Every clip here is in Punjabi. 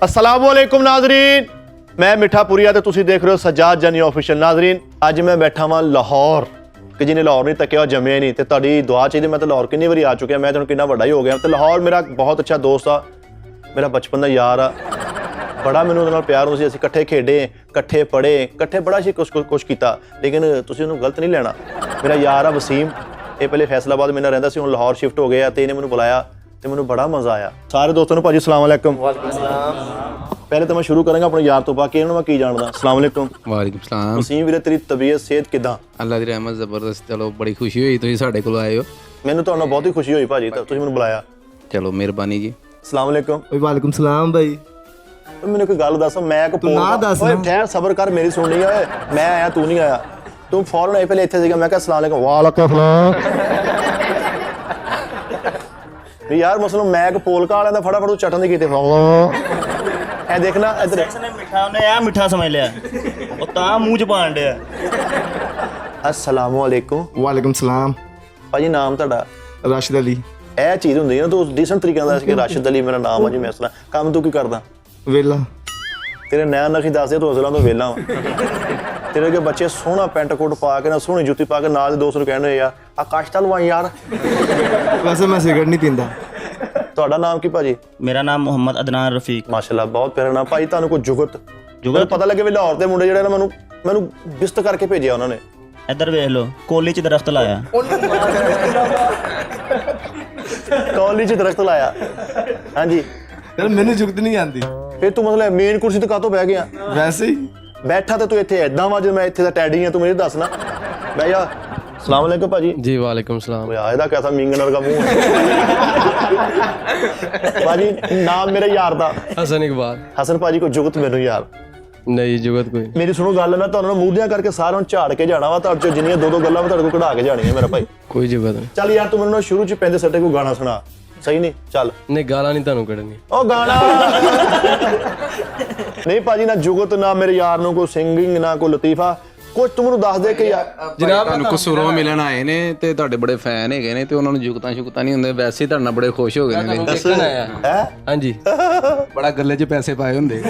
अस्सलामुअलैकुम नाजरीन, मैं मिठापुरिया ते तुसीं देख रहे हो सज्जाद जानी ऑफिशियल। नाजरीन अज मैं बैठा वां लाहौर कि जिन्हें लाहौर नहीं तकिया जम्मिया नहीं, तो तुहाडी दुआ चाहिए। मैं तो लाहौर कितनी बारी आ चुकिया, मैं तुहानूं कितना वड्डा ही हो गया। तो लाहौर मेरा बहुत अच्छा दोस्त आ, मेरा बचपन का यार आ, बड़ा मैनूं उहदे नाल प्यार हुंदा सी। असीं इकट्ठे खेडे, इकट्ठे पढ़े, इकट्ठे बड़ा सी कुछ कीता, लेकिन तुसीं उहनूं गलत नहीं लेना। मेरा यार आ वसीम, ये पहले फैसलाबाद मेरे नाल रहिंदा सी, हुण लाहौर शिफ्ट हो गया। तो इन्हें मैनूं बुलाया तो मैनूं बड़ा मज़ा आया। सारे दोस्तों भाजी अस्सलाम वालेकुम। पहले तो मैं शुरू करांगा अपने यार तो, बाकी इन्होंने मैं की जानदा। अस्सलाम वालेकुम। वालेकुम सलाम। वसीम वीरे तेरी तबीयत सेहत किदां? अल्लाह दी रहमत ज़बरदस्त। चलो बड़ी खुशी हुई तुसीं साडे कोल आए हो। मैनूं तुहाडे नाल बहुत ही खुशी हुई भाजी, तुसीं मैनूं बुलाया। चलो मेहरबानी जी। अस्सलाम वालेकुम। वालेकुम सलाम भाई। मैनूं कोई गल दस, मैं तू ना दस ओए ना। ठहर सबर कर, मेरी सुननी है। मैं आया तू नहीं आया, तू फौरन आए पहले इत्थे सीगा। मैं कहा अस्सलाम वालेकुम। वालेकुम सलाम। भी यार मसलन मैं एक पोलका वाले दा फटाफट तू चटन दी कीते ए देखना इधर ने मिठा ने आ मिठा समझ लिया ਉਹ ਤਾਂ ਮੂੰਹ ਚ ਪਾਣ ਡਿਆ। अस्सलाम वालेकुम। वालेकुम सलाम। भाजी नाम ਤੁਹਾਡਾ? राशिद अली। ਇਹ ਚੀਜ਼ ਹੁੰਦੀ ਹੈ ਨਾ, ਤੂੰ ਡੀਸੈਂਟ ਤਰੀਕੇ ਨਾਲ ਦੱਸ ਕਿ ਰਾਸ਼ਿਦ ਅਲੀ ਮੇਰਾ ਨਾਮ ਆ ਜੀ। ਮੈਂ ਅਸਲਾ ਕੰਮ ਤੂੰ ਕੀ ਕਰਦਾ? वेला। ਤੇਰੇ ਨੈਣ ਨਖੀ ਦੱਸਦੇ ਤੂੰ ਅਸਲਾਂ ਤੋਂ ਵੇਲਾ ਵਾ। ਤੇਰੇ ਕੇ ਬੱਚੇ ਸੋਹਣਾ ਪੈਂਟ ਕੋਟ ਪਾ ਕੇ ਨਾ, ਸੋਹਣੀ ਜੁੱਤੀ ਪਾ ਕੇ, ਨਾਲ ਦੇ ਦੋਸਤ ਨੂੰ ਕਹਿੰਦੇ ਯਾਰ ਆਕਾਸ਼ ਤਲਵਾ ਯਾਰ। वैसे मैं सिगरेट नहीं पींदा। ਤੁਹਾਡਾ ਨਾਮ ਕੀ ਭਾਜੀ? ਮੇਰਾ ਨਾਮ ਮੁਹੰਮਦ ਅਦਨਾਨ ਰਫੀਕ। ਮਾਸ਼ਾਅੱਲਾ ਬਹੁਤ ਪਿਆਰਾ ਨਾਮ ਭਾਈ। ਤੁਹਾਨੂੰ ਕੋਈ ਜੁਗਤ ਜੁਗਤ? ਪਤਾ ਲੱਗੇ ਵੀ ਲਾਹੌਰ ਦੇ ਮੁੰਡੇ ਜਿਹੜੇ ਨਾ ਮੈਨੂੰ ਬਿਸਤ ਕਰਕੇ ਭੇਜਿਆ ਉਹਨਾਂ ਨੇ। ਇੱਧਰ ਵੇਖ ਲਓ, ਕੋਲੀ ਚ ਦਰਖਤ ਲਾਇਆ। ਕੌਲੀ 'ਚ ਦਰਖਤ ਲਾਇਆ। ਹਾਂਜੀ यार मैंने जुगत नहीं आंदी। ਫਿਰ ਤੂੰ ਮਤਲਬ ਮੇਨ ਕੁਰਸੀ ਤੇ ਕਾਹਤੋਂ ਬਹਿ ਗਿਆ? वैसे ही। ਬੈਠਾ ਤੇ ਤੂੰ ਇੱਥੇ ਐਦਾਂ ਵਾ ਜਿਵੇਂ ਮੈਂ ਇੱਥੇ ਦਾ ਟੈਡੀ ਆ। ਤੂੰ ਮੈਨੂੰ ਦੱਸ ਨਾ। ਬਹਿ ਜਾ। अस्सलाम वालेकुम भाजी। जी वालेकुम सलाम। ओए ਇਹਦਾ कैसा मिंगनर का मुंह है। भाजी नाम मेरे यार ਦਾ हसन इकबाल। ਹਸਨ ਭਾਜੀ ਕੋਈ ਜੁਗਤ ਮੈਨੂੰ ਯਾਰ नहीं जुगत कोई। ਮੇਰੀ ਸੁਣੋ ਗੱਲ, ਮੈਂ ਤੁਹਾਨੂੰ ਮੂਹਦਿਆਂ ਕਰਕੇ ਸਾਰਿਆਂ ਨੂੰ ਝਾੜ ਕੇ ਜਾਣਾ ਵਾ। ਤੁਹਾਡੇ ਚੋਂ ਜਿੰਨੀਆਂ ਦੋ ਗੱਲਾਂ ਮੈਂ ਤੁਹਾਡੇ ਕੋਲ ਕਢਾ ਕੇ ਜਾਣੀਆਂ ਮੇਰਾ ਭਾਈ। कोई जुगत नहीं। ਚੱਲ ਯਾਰ ਤੂੰ ਮੈਨੂੰ ਨਾ ਸ਼ੁਰੂ ਚ ਪੈਂਦੇ ਸੱਟੇ ਕੋਈ ਗਾਣਾ ਸੁਣਾ। ਸਹੀ ਨਹੀਂ? ਚੱਲ नहीं गाला नहीं ਤੁਹਾਨੂੰ ਕੱਢਣੀ। ਉਹ ਗਾਣਾ ਨਹੀਂ ਭਾਜੀ, ਨਾ ਜੁਗਤ ਨਾ ਮੇਰੇ ਯਾਰ ਨੂੰ ਕੋਈ ਸਿੰਗਿੰਗ ਨਾ ਕੋਈ ਲਤੀਫਾ ਕੁਝ। ਤੂੰ ਮੈਨੂੰ ਦੱਸ ਦੇ ਕਿ ਯਾਰ ਜਨਾਬ ਤੁਹਾਨੂੰ ਕਸੂਰੋਂ ਮਿਲਣ ਆਏ ਨੇ ਤੇ ਤੁਹਾਡੇ ਬੜੇ ਫੈਨ ਹੈਗੇ ਨੇ ਤੇ ਉਹਨਾਂ ਨੂੰ ਜੁਗਤਾਂ ਸ਼ੁਗਤਾਂ ਨਹੀਂ ਹੁੰਦੇ, ਵੈਸੇ ਹੀ ਤੁਹਾਡੇ ਨਾਲ ਬੜੇ ਖੁਸ਼ ਹੋ ਗਏ ਨੇ। ਹੈ ਹਾਂਜੀ ਬੜਾ ਗੱਲੇ 'ਚ ਪੈਸੇ ਪਾਏ ਹੁੰਦੇ।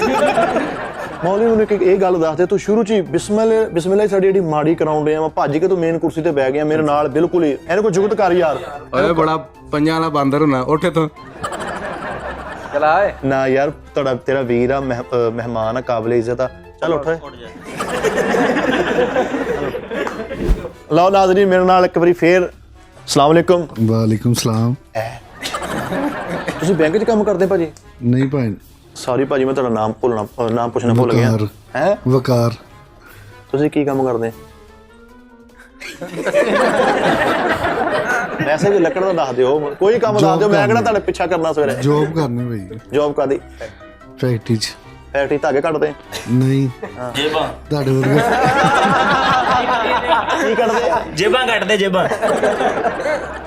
ਮੌਲੀ ਨੂੰ ਇੱਕ ਇਹ ਗੱਲ ਦੱਸ ਦੇ, ਤੂੰ ਸ਼ੁਰੂ ਚ ਹੀ ਬਿਸਮਿਲ੍ਲਾ ਸਾਡੀ ਜਿਹੜੀ ਮਾੜੀ ਕਰਾਉਣ ਡਿਆ ਵਾ, ਭੱਜ ਕੇ ਤੂੰ ਮੇਨ ਕੁਰਸੀ ਤੇ ਬਹਿ ਗਿਆ ਮੇਰੇ ਨਾਲ ਬਿਲਕੁਲ ਹੀ। ਇਹਨੂੰ ਕੋਈ ਜੁਗਤ ਕਰ ਯਾਰ। ਓਏ ਬੜਾ ਪੰਜਾਂ ਵਾਲਾ ਬਾਂਦਰ ਹੁੰਨਾ, ਉੱਠ ਇੱਥੋਂ ਚਲਾ ਏ। ਨਾ ਯਾਰ ਤੇਰਾ ਵੀਰ ਆ, ਮਹਿਮਾਨ ਆ, ਕਾਬਲੇ ਇੱਜ਼ਤ ਆ। ਚੱਲ ਉੱਠ। ਲਓ ਨਾਜ਼ਰੀਨ ਮੇਰੇ ਨਾਲ ਇੱਕ ਵਾਰੀ ਫੇਰ अस्सलाम वालेकुम। वालेकुम सलाम। ਤੁਸੀਂ ਬੈਂਕ 'ਚ ਕੰਮ ਕਰਦੇ ਭਾਜੀ? नहीं भाई। ਸੌਰੀ ਭਾਜੀ, ਮੈਂ ਤੁਹਾਡਾ ਨਾਮ ਪੁੱਛਣਾ ਭੁੱਲ ਗਿਆ। वकार। ਹੈ वकार। ਤੁਸੀਂ ਕੀ ਕੰਮ ਕਰਦੇ? ਵੈਸੇ ਵੀ ਲੱਕੜ ਦਾ ਦੱਸ ਦਿਓ, ਕੋਈ ਕੰਮ ਦੱਸ ਦਿਓ, ਮੈਂ ਕਿਹੜਾ ਤੁਹਾਡੇ ਪਿੱਛਾ ਕਰਨਾ ਸਵੇਰੇ। जॉब करने भाई। ਜੌਬ ਕਾਦੀ? फैक्ट्री च। ਫੈਕਟਰੀ ਧਾਗੇ ਕੱਢਦੇ? नहीं ਜੇਬਾਂ ਤੁਹਾਡੇ ਵਰਗੇ। ਕੀ ਕੱਢਦੇ? ਜੇਬਾਂ ਕੱਟਦੇ ਜੇਬਾਂ।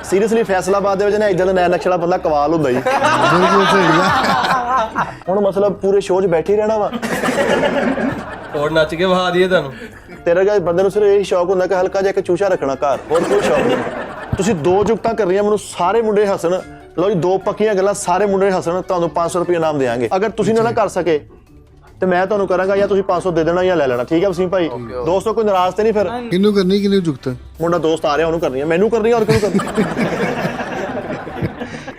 ਸੀਰੀਅਸਲੀ ਫੈਸਲਾਬਾਦ ਦੇ ਵਿੱਚ ਨਾ ਇਦਾਂ ਦਾ ਨੈਣ ਨਕਸ਼ਾ ਬੰਦਾ ਕਮਾਲ ਹੁੰਦਾ ਜੀ। बिल्कुल सही है। ਹੁਣ ਮਸਲਾ ਪੂਰੇ ਸ਼ੋਅ 'ਚ ਬੈਠੇ ਹੀ ਰਹਿਣਾ ਵਾ। ਹੋਰ ਨੱਚ ਕੇ ਵਹਾ ਦਈਏ ਤੁਹਾਨੂੰ। ਤੇਰਾ ਜਿਹਾ ਬੰਦੇ ਨੂੰ ਸਿਰਫ ਇਹ ਸ਼ੌਕ ਹੁੰਦਾ ਕਿ ਹਲਕਾ ਜਿਹਾ ਇੱਕ ਚੂਚਾ ਰੱਖਣਾ ਘਰ, ਹੋਰ ਕੋਈ ਸ਼ੌਕ ਨਹੀਂ। ਤੁਸੀਂ ਦੋ ਜੁਗਤਾਂ ਕਰ ਰਹੀਆਂ, ਮੈਨੂੰ ਸਾਰੇ ਮੁੰਡੇ ਹੱਸਣ। ਲਓ ਜੀ ਦੋ ਪੱਕੀਆਂ ਗੱਲਾਂ, ਸਾਰੇ ਮੁੰਡੇ ਹੱਸਣ, ਤੁਹਾਨੂੰ 500 ਰੁਪਏ ਇਨਾਮ ਦੇਵਾਂਗੇ। ਅਗਰ ਤੁਸੀਂ ਨਾ ਕਰ ਸਕੇ ਤੇ ਮੈਂ ਤੁਹਾਨੂੰ ਕਰਾਂਗਾ ਜਾਂ ਤੁਸੀਂ 500 ਦੇ ਦੇਣਾ ਜਾਂ ਲੈ ਲੈਣਾ। ਠੀਕ ਹੈ ਵਸੀਮ ਭਾਈ? ਦੋਸਤੋ ਕੋਈ ਨਾਰਾਜ਼ ਤੇ ਨਹੀਂ ਫਿਰ? किन्नू करनी किन्नू जुगत? ਮੁੰਡਾ ਦੋਸਤ ਆ ਰਿਹਾ ਉਹਨੂੰ ਕਰਨੀ ਹੈ, ਮੈਨੂੰ ਕਰਨੀ ਹੈ, ਔਰ ਕਿਹਨੂੰ ਕਰਨੀ?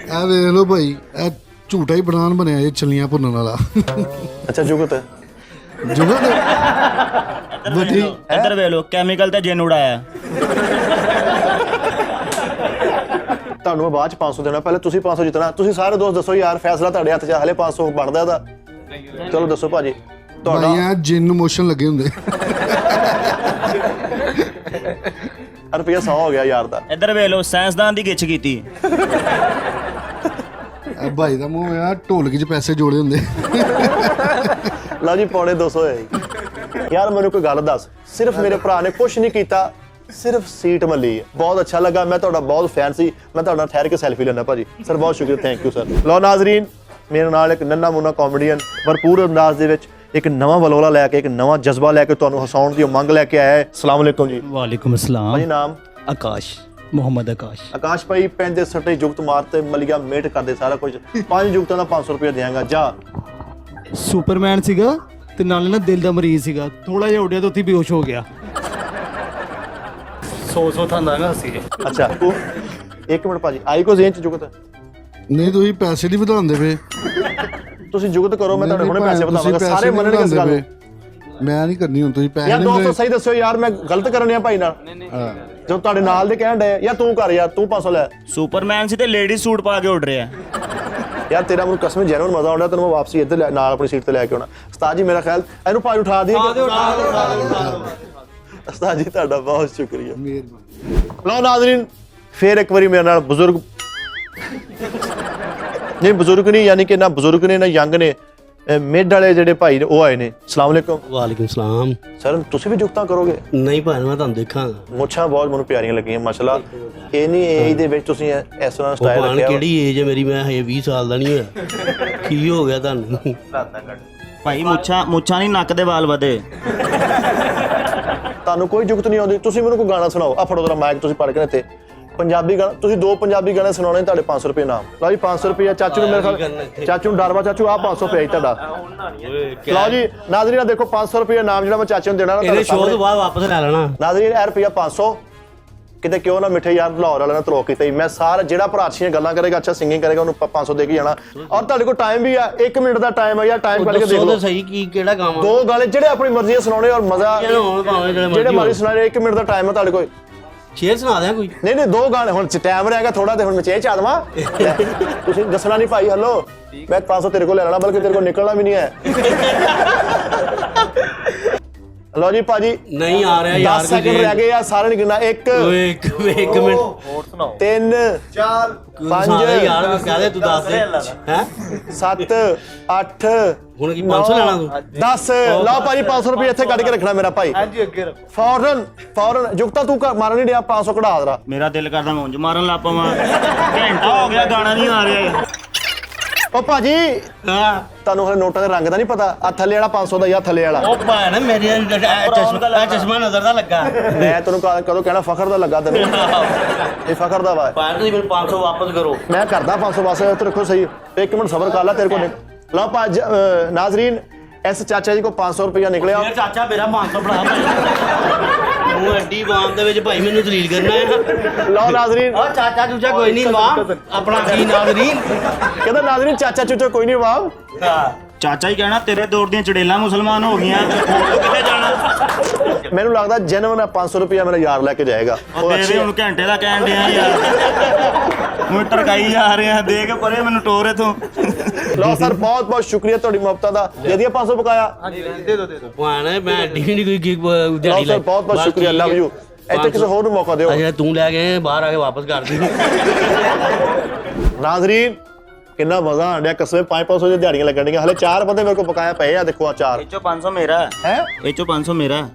आ वेख लो भाई, ए झूठा ही बनान बनया ये छलियां भुनन वाला। ਅੱਛਾ ਜੁਗਤ जुगत बड़ी। ਇੱਧਰ ਵੇਖ ਲਓ, ਕੈਮੀਕਲ ਤੇ ਜਿੰਨ ਉਡਾਇਆ। ਤੁਹਾਨੂੰ ਮੈਂ ਬਾਅਦ ਚ 500 ਦੇਣਾ, ਪਹਿਲੇ ਤੁਸੀਂ 500 ਜਿੱਤਣਾ। ਤੁਸੀਂ ਸਾਰੇ ਦੋਸਤ ਦੱਸੋ ਯਾਰ, ਫੈਸਲਾ ਤੁਹਾਡੇ ਹੱਥ 'ਚ ਆ, ਹਲੇ 500 ਬਣਦਾ ਇਹਦਾ। ਚਲੋ ਦੱਸੋ ਭਾਜੀ ਤੁਹਾਡਾ। भाई आ जिन मोशन लगे हुंदे। ਰੁਪਈਆ 100 ਹੋ ਗਿਆ ਯਾਰ ਦਾ। ਇੱਧਰ ਵੇਖ ਲਓ, ਸਾਇੰਸਦਾਨ ਦੀ ਗਿੱਛ ਕੀਤੀ। ए भाई दा मुंह आ ढोलकी च पैसे जोड़े हुंदे। ਲਓ ਜੀ ਪੌਣੇ 200 ਹੋਏ ਜੀ। ਯਾਰ ਮੈਨੂੰ ਕੋਈ ਗੱਲ ਦੱਸ, ਸਿਰਫ ਮੇਰੇ ਭਰਾ ਨੇ ਕੁਝ ਨਹੀਂ ਕੀਤਾ, ਸਿਰਫ ਸੀਟ ਮੱਲੀ ਹੈ। ਬਹੁਤ ਅੱਛਾ ਲੱਗਾ, ਮੈਂ ਤੁਹਾਡਾ ਬਹੁਤ ਫੈਨ ਸੀ। ਮੈਂ ਤੁਹਾਡਾ ਠਹਿਰ ਕੇ ਸੈਲਫੀ ਲੈਣਾ ਭਾਜੀ। ਸਰ ਬਹੁਤ ਸ਼ੁਕਰੀਆ, ਥੈਂਕ ਯੂ ਸਰ। ਲਓ ਨਾਜ਼ਰੀਨ ਮੇਰੇ ਨਾਲ ਇੱਕ ਨੰਨਾ ਮੁੰਨਾ ਕਾਮੇਡੀਅਨ ਭਰਪੂਰ ਅੰਦਾਜ਼ ਦੇ ਵਿੱਚ ਇੱਕ ਨਵਾਂ ਵਲੋਲਾ ਲੈ ਕੇ, ਇੱਕ ਨਵਾਂ ਜਜ਼ਬਾ ਲੈ ਕੇ ਤੁਹਾਨੂੰ ਹਸਾਉਣ ਦੀ ਮੰਗ ਲੈ ਕੇ ਆਇਆ ਹੈ। अस्सलाम वालेकुम जी। वालेकुम अस्सलाम। ਭਾਜੀ ਨਾਮ? आकाश, मोहम्मद आकाश। ਆਕਾਸ਼ ਭਾਈ ਪੈਂਦੇ ਸੱਟੇ ਜੁਗਤ ਮਾਰਤੇ ਮਲੀਆ ਮੇਟ ਕਰਦੇ ਸਾਰਾ ਕੁਝ। 5 ਜੁਗਤਾਂ ਦਾ 500 ਰੁਪਏ ਦਿਆਂਗਾ। ਜਾ ਸੁਪਰਮੈਨ ਸੀਗਾ ਤੇ ਨਾਲੇ ਨਾ ਦਿਲ ਦਾ ਮਰੀਜ਼ ਸੀਗਾ, ਥੋੜਾ ਜਿਹਾ ਉੱਡਿਆ ਤੇ ਉੱਥੇ ਬੇਹੋਸ਼ ਹੋ ਗਿਆ। ਸੋ ਥਾਂਦਾਗਾ ਅਸੀਂ ਅੱਛਾ ਤੂੰ ਇੱਕ ਮਿੰਟ ਭਾਜੀ ਆਈ ਕੋ ਜ਼ੇਨ ਚ ਜੁਗਤ ਨਹੀਂ ਤੁਸੀਂ ਪੈਸੇ ਨਹੀਂ ਵਧਾਉਂਦੇ ਵੇ। ਤੁਸੀਂ ਜੁਗਤ ਕਰੋ, ਮੈਂ ਤੁਹਾਡੇ ਹੁਣੇ ਪੈਸੇ ਤੁਸੀਂ ਬਤਾਵਾਂਗਾ, ਸਾਰੇ ਨਹੀਂ ਮੰਨਣਗੇ ਇਸ ਗੱਲ ਨੂੰ। ਵਧਾਉਂਦੇ ਮੈਂ ਨਹੀਂ ਕਰਨੀ ਹੁਣ, ਤੁਸੀਂ ਪੈਸੇ ਯਾਰ ਨਹੀਂ ਦੋਸਤੋ ਸਹੀ ਦੱਸਿਓ ਯਾਰ, ਮੈਂ ਗਲਤ ਕਰਨ ਆ ਭਾਈ ਨਾਲ। ਜੋ ਤੁਹਾਡੇ ਨਾਲ ਦੇ ਕਹਿਣ ਡਏ ਯਾਰ ਤੂੰ ਕਰ ਯਾਰ, ਤੂੰ 500 ਲੈ ਸੁਪਰਮੈਨ ਸੀ ਤੇ ਲੇਡੀਜ਼ ਸੂਟ ਪਾ ਕੇ ਉੱਡ ਰਿਹਾ। ਯਾਰ ਤੇਰਾ ਮੈਨੂੰ ਕਸਮ ਜੈਨੂਨ ਮਜ਼ਾ ਆਉਂਦਾ, ਤੈਨੂੰ ਮੈਂ ਵਾਪਸੀ ਇੱਧਰ ਨਾਲ ਆਪਣੀ ਸੀਟ ਤੇ ਲੈ ਕੇ ਆਉਣਾ। ਉਸਤਾਦ ਜੀ ਮੇਰਾ ਖਿਆਲ ਇਹਨੂੰ ਭਾਈ ਉਠਾ ਦਈਏ। ਉਸਤਾਦ ਜੀ ਤੁਹਾਡਾ ਬਹੁਤ ਸ਼ੁਕਰੀਆ। ਲਓ ਨਾਜ਼ਰੀਨ, ਫੇਰ ਇੱਕ ਵਾਰੀ ਮੇਰੇ ਨਾਲ ਬਜ਼ੁਰਗ ਨਹੀਂ ਬਜ਼ੁਰਗ ਨਹੀਂ, ਯਾਨੀ ਕਿ ਨਾ ਬਜ਼ੁਰਗ ਨੇ ਨਾ ਯੰਗ ਨੇ, ਮਿਡ ਵਾਲੇ ਜਿਹੜੇ ਭਾਈ ਨੇ ਉਹ ਆਏ ਨੇ। ਅਸਲਾਮ ਵਾਲੇਕੁਮ। ਵਾਲੇਕੁਮ ਸਲਾਮ। ਸਰ ਤੁਸੀਂ ਵੀ ਜੁਗਤਾਂ ਕਰੋਗੇ? ਨਹੀਂ ਭਾਈ ਮੈਂ ਤੁਹਾਨੂੰ ਦੇਖਾਂਗਾ। ਮੁੱਛਾਂ ਬਹੁਤ ਮੈਨੂੰ ਪਿਆਰੀਆਂ ਲੱਗੀਆਂ ਮਾਸ਼ਾਅੱਲਾ। ਇੰਨੀ ਏਜ ਦੇ ਵਿੱਚ ਤੁਸੀਂ ਇਸ ਤਰ੍ਹਾਂ ਸਟਾਈਲ ਭਾਣ ਰੱਖਿਆ। ਕਿਹੜੀ ਏਜ ਹੈ ਮੇਰੀ, ਮੈਂ ਹਜੇ 20 ਸਾਲ ਦਾ ਨਹੀਂ ਹੋਇਆ। ਕੀ ਹੋ ਗਿਆ ਤੁਹਾਨੂੰ? ਭਾਈ ਮੁੱਛਾਂ ਨਹੀਂ, ਨੱਕ ਦੇ ਵਾਲ ਵਧੇ। ਤੁਹਾਨੂੰ ਕੋਈ ਜੁਗਤ ਨਹੀਂ ਆਉਂਦੀ, ਤੁਸੀਂ ਮੈਨੂੰ ਕੋਈ ਗਾਣਾ ਸੁਣਾਓ। ਆ ਫੜੋ ਜਰਾ ਮਾਈਕ, ਤੁਸੀਂ ਪੜ ਕੇ ਇੱਥੇ ਪੰਜਾਬੀ ਗਾਣਾ, ਤੁਸੀਂ 2 ਪੰਜਾਬੀ ਗਾਣੇ ਸੁਣਾਉਣੇ, ਤੁਹਾਡੇ 500 ਰੁਪਏ ਨਾਮ। ਲਓ ਜੀ 500 ਰੁਪਏ ਚਾਚੂ ਨੂੰ ਮੇਰੇ ਖਿਆਲ, ਚਾਚੂ ਨੂੰ ਡਰਵਾ ਚਾਚੂ ਆ 500 ਰੁਪਏ ਤੁਹਾਡਾ। ਲਓ ਜੀ ਨਾਜ਼ਰੀਨ ਦੇਖੋ 500 ਰੁਪਏ ਨਾਮ ਜਿਹੜਾ ਮੈਂ ਚਾਚੂ ਨੂੰ ਦੇਣਾ ਨਾ ਇਹਦੇ ਸ਼ੋਅ ਤੋਂ ਬਾਅਦ ਵਾਪਸ ਲੈ ਲੈਣਾ। ਨਾਜ਼ਰੀਨ ਇਹ ਰੁਪਿਆ 500 ਕਿਤੇ ਕਿਉਂ ਨਾ ਮਿੱਠੇ ਯਾਰ ਲਾਹੌਰ ਵਾਲਿਆਂ ਨੇ ਤਲੋਕ ਕੀਤਾ ਹੀ। ਮੈਂ ਸਾਰਾ ਜਿਹੜਾ ਭਰਾ ਅੱਛੀਆਂ ਗੱਲਾਂ ਕਰੇਗਾ, ਅੱਛਾ ਸਿੰਗਿੰਗ ਕਰੇਗਾ, ਉਹਨੂੰ 500 ਦੇ ਕੇ ਜਾਣਾ। ਔਰ ਤੁਹਾਡੇ ਕੋਲ ਟਾਈਮ ਵੀ ਆ, 1 ਮਿੰਟ ਦਾ ਟਾਈਮ ਆ ਯਾਰ, ਟਾਈਮ ਕੱਢ ਕੇ ਦੇਖ ਲਓ। ਸਹੀ ਕੀ ਕਿਹੜਾ ਕੰਮ ਆ? 2 ਗਾਣੇ ਜਿਹੜੇ ਆਪਣੀ ਮਰਜ਼ੀ ਦੇ ਸੁਣਾਉਣੇ ਔਰ ਮਜ਼ਾ ਜਿਹੜੇ ਜਿਹੜੇ ਮਰਜ਼ੀ ਸੁਣਾਏ। 1 ਮਿੰਟ ਦਾ ਟਾਈਮ ਆ ਤੁਹਾਡੇ ਕੋਲ। ਸ਼ੇਰ ਸੁਣਾ ਦਿਆਂ ਕੋਈ? ਨਹੀਂ 2 ਗਾਣੇ ਹੁਣ ਟਾਈਮ ਰਹਿ ਗਿਆ ਥੋੜਾ, ਤੇ ਹੁਣ ਮੈਂ ਚੇਚ ਆ ਦੇਵਾਂ। ਤੁਸੀਂ ਦੱਸਣਾ ਨਹੀਂ ਭਾਈ। ਹਲੋ ਮੈਂ 500 ਤੇਰੇ ਕੋਲ ਲੈ ਲੈਣਾ, ਬਲਕਿ ਤੇਰੇ ਕੋਲ ਨਿਕਲਣਾ ਵੀ ਨਹੀਂ ਹੈ। ਲਓ ਜੀ ਭਾਜੀ ਨਹੀਂ ਆ ਰਿਹਾ ਯਾਰ। 10 ਸੈਕਿੰਡ ਰਹਿ ਗਏ ਆ, ਸਾਰੇ ਨਹੀਂ ਗਿਣਨਾ। 1 ਓਏ ਇੱਕ ਮਿੰਟ 3 4 5 ਯਾਰ ਮੈਂ ਕਹਦੇ ਤੂੰ ਦੱਸ ਹੈ। 7 8 ਹੁਣ ਕੀ 500 ਲੈਣਾ ਤੂੰ? 10 ਲਓ ਭਾਜੀ 500 ਰੁਪਏ ਇੱਥੇ ਕੱਢ ਕੇ ਰੱਖਣਾ ਮੇਰਾ ਭਾਈ। ਹਾਂਜੀ ਅੱਗੇ ਰੱਖ। ਫੌਰਨ ਜੁਗਤਾ ਤੂੰ ਮਾਰਨ ਨਹੀਂ ਡਿਆ, 500 ਕਢਾ ਦਰਾ। ਮੇਰਾ ਦਿਲ ਕਰਦਾ ਮੈਂ ਉਂਝ ਮਾਰਨ ਲੱਗ ਪਵਾਂ। ਘੰਟਾ ਹੋ ਗਿਆ ਗਾਣਾ ਨਹੀਂ ਆ ਰਿਹਾ। ਉਹ ਭਾਜੀ ਹਾਂ ਤੁਹਾਨੂੰ ਹਲੇ ਨੋਟਾਂ ਦੇ ਰੰਗ ਦਾ ਨਹੀਂ ਪਤਾ। ਆ ਥੱਲੇ ਵਾਲਾ 500 ਦਾ ਜਾਂ ਥੱਲੇ ਵਾਲਾ। ਉਹ ਭੈਣ ਮੇਰੇ ਚਸ਼ਮਾ ਨਜ਼ਰ ਦਾ ਲੱਗਾ। ਮੈਂ ਤੈਨੂੰ ਕਦੋਂ ਕਹਿਣਾ ਫਖਰ ਦਾ ਲੱਗਾ ਤੈਨੂੰ? ਇਹ ਫਖਰ ਦਾ ਵਾ। ਭਾਣ ਤੁਸੀਂ ਮੈਨੂੰ 500 ਵਾਪਸ ਕਰੋ। ਮੈਂ ਕਰਦਾ 500 ਬਸ ਤੇ ਰੱਖੋ ਸਹੀ। 1 ਮਿੰਟ ਸਬਰ ਕਰ ਲੈ, ਤੇਰੇ ਕੋਲ ਲਓ ਭਾਜ ਨਾਜ਼ਰੀਨ ਇਸ ਚਾਚਾ ਜੀ ਕੋ 500 ਰੁਪਇਆ ਨਿਕਲਿਆ। ਮੇਰਾ ਚਾਚਾ ਮੇਰਾ 500 ਬਣਾ ਤੂੰ ਐਡੀ ਬਾਮ ਦੇ ਵਿੱਚ ਭਾਈ ਮੈਨੂੰ ਦਲੀਲ ਕਰਨਾ ਹੈ। ਲਓ ਨਾਜ਼ਰੀਨ ਆ ਚਾਚਾ ਚੂਚਾ ਕੋਈ ਨਹੀਂ ਵਾਮ ਆਪਣਾ ਕੀ ਨਾਜ਼ਰੀਨ ਕਹਿੰਦਾ ਨਾਜ਼ਰੀਨ ਚਾਚਾ ਚੂਚਾ ਕੋਈ ਨਹੀਂ ਵਾਹ। ਚਾਚਾ ਹੀ ਕਹਿਣਾ ਤੇਰੇ ਦੌਰ ਦੀਆਂ ਚੜੇਲਾਂ ਮੁਸਲਮਾਨ ਹੋ ਗਈਆਂ, ਕਿੱਥੇ ਜਾਣਾ? ਮੈਨੂੰ ਲੱਗਦਾ ਜੈਨੂਨ 500 ਰੁਪਇਆ ਮੇਰਾ ਯਾਰ ਲੈ ਕੇ ਜਾਏਗਾ। ਉਹ ਤੇਰੇ ਅੱਛੀ ਹੁਣ ਘੰਟੇ ਦਾ ਕਹਿਣ ਡਿਆ ਯਾਰ। ਮੈਂ ਟਰਕਾਈ ਜਾ ਰਿਹਾ, ਦੇ ਕੇ ਪਰੇ ਮੈਨੂੰ ਟੋਰ ਇਥੋਂ। ਲਓ ਸਰ ਬਹੁਤ ਬਹੁਤ ਸ਼ੁਕਰੀਆ ਤੁਹਾਡੀ ਮੁਹੱਬਤਾਂ ਦਾ। ਦੇ ਦਿਆ 500 ਬਕਾਇਆ। ਭਾਣ ਮੈਂ ਐਡੀ ਨਹੀਂ ਕੋਈ ਲਓ ਦਿਹਾੜੀ ਸਰ ਬਹੁਤ ਬਹੁਤ ਸ਼ੁਕਰੀਆ, ਲਵ ਯੂ। ਇੱਥੇ ਕਿਸੇ ਹੋਰ ਨੂੰ ਮੌਕਾ ਦਿਓ। ਅਜੇ ਤੂੰ ਲੈ ਕੇ ਬਾਹਰ ਆ ਕੇ ਵਾਪਸ ਕਰ ਦੇ। ਨਾਜ਼ਰੀਨ ਕਿੰਨਾ ਮਜ਼ਾ ਆਂਡਿਆ, ਕਸਮੇ 500 ਦੀਆਂ ਦਿਹਾੜੀਆਂ ਲੱਗਣਗੀਆਂ। ਹਲੇ 4 ਬੰਦੇ ਮੇਰੇ ਕੋਲ ਬਕਾਇਆ ਪਏ ਆ, ਦੇਖੋ ਆ 4। ਇਹ ਚੋਂ 500 ਮੇਰਾ ਹੈ, ਇਹ ਚੋਂ 500 ਮੇਰਾ,